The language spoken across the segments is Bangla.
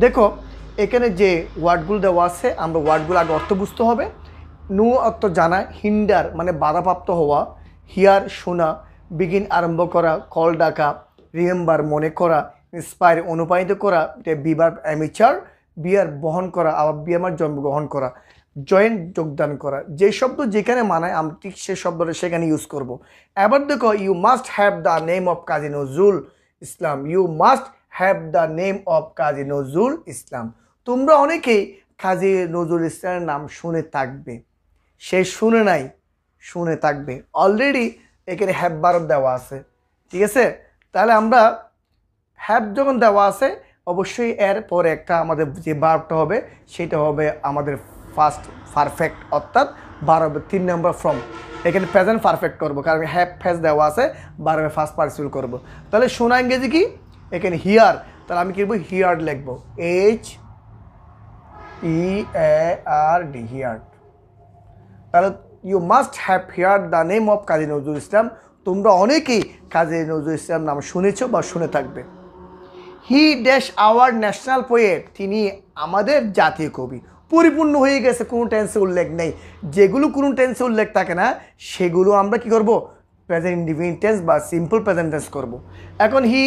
দেখো এখানে যে ওয়ার্ডগুলো দেওয়া আছে আমরা ওয়ার্ডগুলো আগে অর্থ বুঝতে হবে। নো অর্থ জানা, হিন্ডার মানে বাধাপ্রাপ্ত হওয়া, হিয়ার শোনা, বিগিন আরম্ভ করা, কল ডাকা, রিমেম্বার মনে করা, ইন্সপায়ার অনুপ্রাণিত করা, এটা বিবার অ্যামেচার, বিয়ার বহন করা, আবার বিয়ামার জন্মগ্রহণ করা, জয়েন্ট যোগদান করা। যে শব্দ যেখানে মানায় আমরা ঠিক সে শব্দটা সেখানে ইউজ করব। এবার দেখো you must have the name of Kazi Nazrul Islam, you must have the name of Kazi Nazrul Islam. তোমরা অনেকেই কাজী নজরুল ইসলামের নাম শুনে থাকবে, সে শুনে নাই, শুনে থাকবে। অলরেডি এখানে হ্যাভ বারব দেওয়া আছে, ঠিক আছে। তাহলে আমরা হ্যাভ যখন দেওয়া আছে অবশ্যই এর পরে একটা আমাদের যে বারবটা হবে সেটা হবে আমাদের ফার্স্ট পারফেক্ট, অর্থাৎ বারবের 3 নম্বর ফর্ম। এখানে প্রেজেন্ট পারফেক্ট করবো কারণ হ্যাভ ফেজ দেওয়া আছে, বারবের ফার্স্ট পার্টিসিপল করবো। তাহলে শোনা ইংরেজি কি, এখানে হিয়ার, তাহলে আমি কি লিখবো হিয়ার্ড লিখবো, HEARD হিয়ার্ড। তাহলে you must have heard the name of Kazi Nazrul Islam, তোমরা অনেকেই কাজী নজরুল ইসলাম নাম শুনেছো বা শুনে থাকবে। He dash our national poet, তিনি আমাদের জাতীয় কবি। পরিপূর্ণ হয়ে গেছে, কোনো টেন্সে উল্লেখ নেই। যেগুলো কোনো টেন্সে উল্লেখ থাকে না সেগুলো আমরা কি করব, প্রেজেন্ট ইনডিফিনিট টেন্স বা সিম্পল প্রেজেন্ট টেন্স করব। এখন হি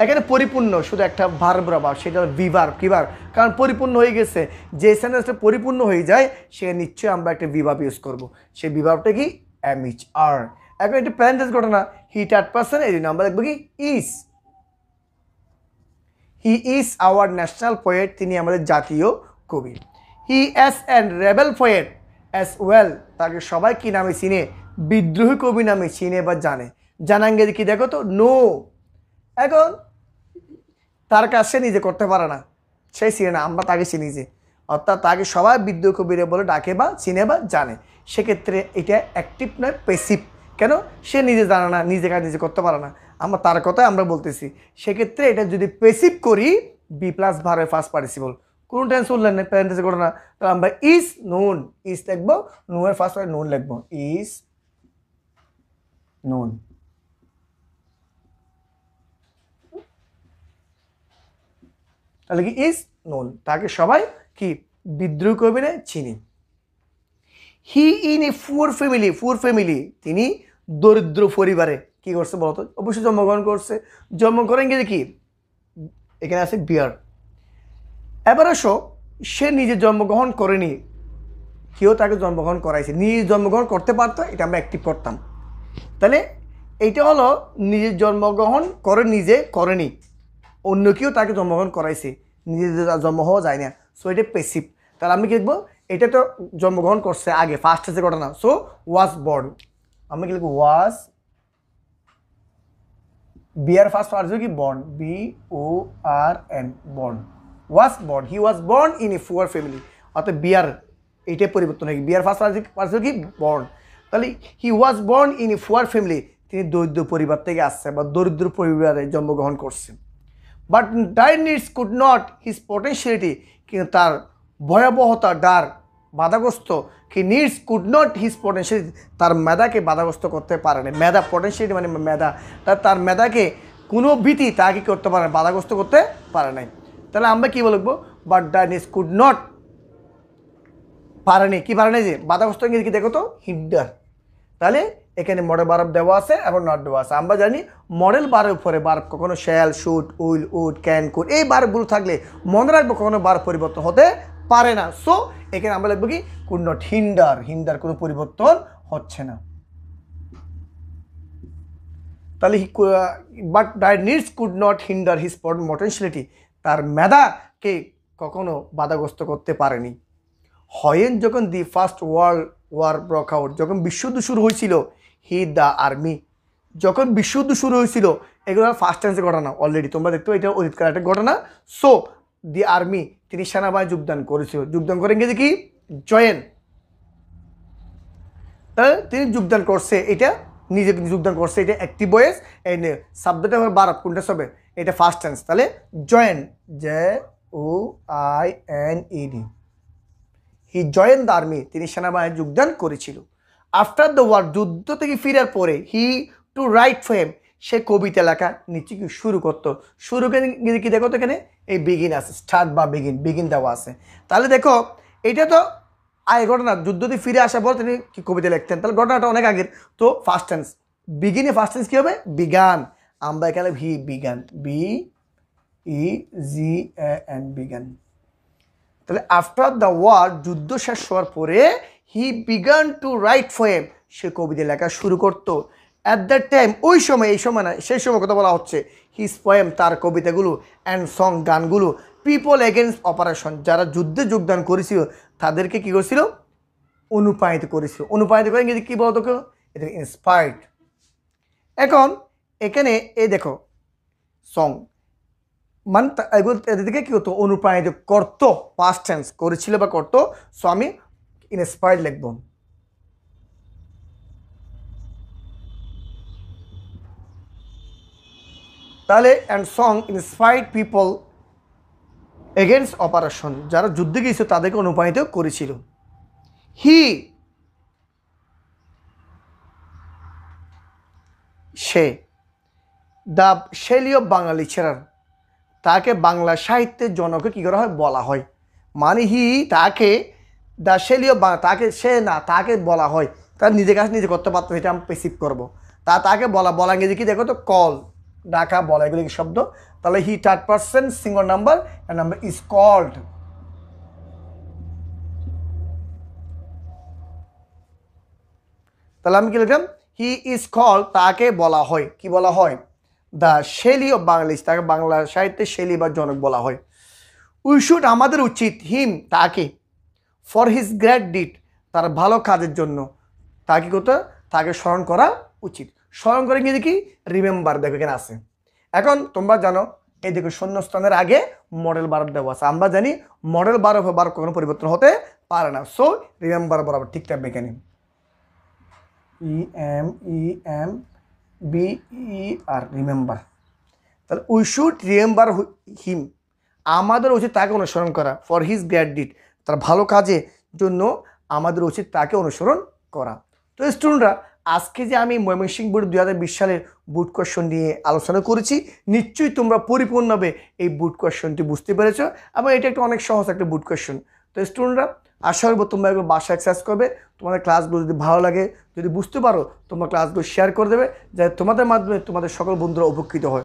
এখানে পরিপূর্ণ শুধু একটা ভার্ব বা সেটা ভিভার্ব, কিভার, কারণ পরিপূর্ণ হয়ে গেছে। যে সেন্টেন্সটা পরিপূর্ণ হয়ে যায় সে নিশ্চয়ই আমরা একটা ভিভার্ব ইউজ করব। সেই ভিভার্বটা কি, এমইচ আর। এখন একটা প্রেজেন্ট টেন্স ঘটনা, হি থার্ড পারসন, এই আমরা লিখবো কি is. He is our national poet, তিনি আমাদের জাতীয় কবি। হি as an rebel poet as well, তাকে সবাই কী নামে চিনে, বিদ্রোহী কবি নামে চিনে বা জানে। জানাঙ্গে কি দেখো তো নো। এখন তার কাজ সে নিজে করতে পারে না, সে চিনে না, আমরা তাকে চিনি যে, অর্থাৎ তাকে সবাই বিদ্রোহী কবিরে বলে ডাকে বা চিনে বা জানে। সেক্ষেত্রে এটা অ্যাক্টিভ নয়, প্যাসিভ। কেন, সে নিজে জানে না, নিজে কাজ নিজে করতে পারে না, আমরা তার কথাই আমরা বলতেছি। সেক্ষেত্রে এটা যদি প্যাসিভ করি বি প্লাস ভার্বের ফার্স্ট পার্টিসিপল, কোন টেন্স উল্লেখ নেই, প্রেজেন্ট করে না, তাহলে আমরা ইজ নোন, ইজ লিখবো, নোয়ের ফার্স্ট পার্ট নোন লিখবো, ইজ নোন। তাহলে কি ইজ নোন, তাকে সবাই কি বিদ্রোহী কবি না চিনি। He in a poor family, poor family, তিনি দরিদ্র পরিবারে কি করছে বলতো, অবশ্যই জন্মগ্রহণ করছে। জন্মগ্রহণ গেলে কি এখানে আছে বিয়ার। এবার আসো, সে নিজে জন্মগ্রহণ করেনি, কেউ তাকে জন্মগ্রহণ করাইছে, নিজে জন্মগ্রহণ করতে পারতো, এটা আমরা অ্যাক্টিভ করতাম। তাহলে এইটা হলো নিজে জন্মগ্রহণ করে নিজে করেনি, অন্য কেউ তাকে জন্মগ্রহণ করাইছে, নিজে জন্ম হওয়া যায় না, সো এটা প্যাসিভ। তাহলে আমি কি লিখবো, এটা তো জন্মগ্রহণ করছে আগে, ফার্স্ট আছে ঘটনা, সো ওয়াজ বর্ন। আমি কি লিখবো ওয়াজ, বিয়ার ফার্স্ট পার্টিসিপল কি born, BORN born, was born, he was born in a poor family, অর্থাৎ বিয়ার এইটাই পরিবর্তন হয়, বিয়ার ফার্স্ট পার্টিসিপল কি বর্ন। তাহলে he was born in a poor family, তিনি দরিদ্র পরিবার থেকে আসছে বা দরিদ্র পরিবারে জন্মগ্রহণ করছে। But their needs could not his potentiality, কিন্তু তার ভয়াবহতা ডার বাধাগ্রস্ত, কি needs could not his potentiality, তার মেধাকে বাধাগ্রস্ত করতে পারে না। মেধা, পটেন্সিয়ালিটি মানে মেধা, তার মেধাকে কোনো ভীতি তাকে করতে পারে না, বাধাগ্রস্ত করতে পারে নাই। তাহলে আমরা কী বলবো, but their needs could not, পারেনি, কি পারেনি যে বাধাগ্রস্ত কি দেখো তো হিন্ডার। তাহলে এখানে মডেল বারব দেওয়া আছে এবং নট দেওয়া আছে। আমরা জানি মডেল বারের উপরে বার্ব কখনো shall, should, will, would, can, could, এই বার্বগুলো থাকলে মনে রাখবো কখনো বার্ব পরিবর্তন হতে পারে না। সো এখানে আমরা লিখবো কি কুড নট হিন্ডার, হিন্ডার কোনো পরিবর্তন হচ্ছে না। তাহলে but their needs could not hinder his potentiality, তার মেধাকে কখনো বাধাগ্রস্ত করতে পারেনি। হয়েন যখন the first world war broke out, যখন বিশ্বযুদ্ধ শুরু হয়েছিল, হি দ্য আর্মি, যখন বিশ্বযুদ্ধ শুরু হয়েছিল, এগুলো ফার্স্ট টেন্সের ঘটনা, অলরেডি তোমরা দেখতে এটা অতীতকালের একটা ঘটনা। সো দি আর্মি, তিনি সেনাবাহিনী যোগদান করেছিল, যোগদান করে গেছে কি জয়েন, তাহলে তিনি যোগদান করছে, এটা নিজে যোগদান করছে, এটা অ্যাক্টিভ ভয়েস, এই শব্দটা আমার বারব কোনটা হবে, এটা ফার্স্ট টেন্স। তাহলে join, JOINED, he join the army, তিনি সেনাবাহিনী যোগদান করেছিল। আফটার দ্য ওয়ার, যুদ্ধ থেকে ফিরার পরে, হি টু রাইট ফর হিম, সে কবিতা লেখা নিচে কি শুরু করতো। শুরু কি দেখো তো এখানে এই বিগিন আছে, স্টার্ট বা বিগিন দেওয়া আছে। তাহলে দেখো এটা তো আগে ঘটনা, যুদ্ধ দিয়ে ফিরে আসার পর তিনি কি কবিতা লিখতেন, তাহলে ঘটনাটা অনেক আগের। তো ফার্স্ট টেন্স, বিগিনে ফার্স্ট টেন্স কী হবে, বিগান। আমরা এখানে হি বিগান, BEGAN বিগান। তাহলে আফটার দ্য ওয়ার, যুদ্ধ শেষ হওয়ার পরে, he began to write poem, সে কবিতা লেখা শুরু করতো। অ্যাট দ্যাট টাইম, ওই সময়, এই সময় না, সেই সময় কথা বলা হচ্ছে, হিজ পোয়েম, তার কবিতাগুলো, অ্যান্ড সং, গানগুলো, পিপল এগেনস্ট অপারেশন, যারা যুদ্ধে যোগদান করেছিল তাদেরকে কী করেছিল, অনুপ্রাণিত করেছিল। অনুপ্রাণিত করে ইংরেজি কী বলতো, এটা ইন্সপায়ার্ড। এখন এখানে এই দেখো সং মানে এদেরকে কী হতো, অনুপ্রাণিত করতো, পাস্ট টেন্স করেছিল বা করতো। সো আমি ইন্সপায়ার্ড লিখব। তাহলে and song inspired people against oppression, যারা যুদ্ধে গিয়েছিল তাদেরকে অনুপ্রাণিত করেছিল। সে the Shelley of Bangla literature, তাকে বাংলা সাহিত্যের জনকে কী করা হয়, বলা হয়। মানে তাকে দ্য শেলি অফ বাংলা, তাকে সে না, তাকে বলা হয়, তার নিজের কাছে নিজে করতে পারতো, এটা আমি পেসিভ করবো। তাকে বলা ইংরেজি কি দেখো তো, কল, ডাকা, বলা, এগুলো কি শব্দ। তাহলে he third person singular number, number is called. তাহলে আমি কি লিখলাম, হি ইজ কল্ড, তাকে বলা হয়, কি বলা হয়, দ্য শেলি অফ বাংলিশ, তাকে বাংলা সাহিত্যের শেলি বা জনক বলা হয়। উই শুড, আমাদের উচিত, হিম, তাকে, ফর হিজ গ্রেট ডিড, তার ভালো কাজের জন্য, তাকে করতে, তাকে স্মরণ করা উচিত। স্মরণ করে গিয়ে দেখি রিমেম্বার, দেখো এখানে আছে। এখন তোমরা জানো এই দেখো শূন্যস্থানের আগে মডেল বারব দেওয়া আছে। আমরা জানি মডেল বারব কখনো পরিবর্তন হতে পারে না। সো রিমেম্বার বরাবর ঠিক থাকবে এখানে, EMEMBER, রিমেম্বার। তাহলে উই শুড রিমেম্বার হিম, আমাদের উচিত তাকে অনুসরণ করা, ফর হিজ গ্রেট ডিড, তার ভালো কাজের জন্য আমাদের উচিত তাকে অনুসরণ করা। তো স্টুডেন্টরা, আজকে যে আমি ময়মনসিংহ বোর্ড 2020 সালের বোর্ড কোয়েশ্চন নিয়ে আলোচনা করেছি, নিশ্চয়ই তোমরা পরিপূর্ণভাবে এই বোর্ড কোয়েশ্চনটি বুঝতে পেরেছো এবং এটা একটা অনেক সহজ একটা বোর্ড কোয়েশ্চন। তো স্টুডেন্টরা, আশা করবো তোমরা এগুলো বাসায় এক্সারসাইজ করবে, তোমাদের ক্লাসগুলো যদি ভালো লাগে, যদি বুঝতে পারো, তোমরা ক্লাসগুলো শেয়ার করে দেবে, যাতে তোমাদের মাধ্যমে তোমাদের সকল বন্ধুরা উপকৃত হয়।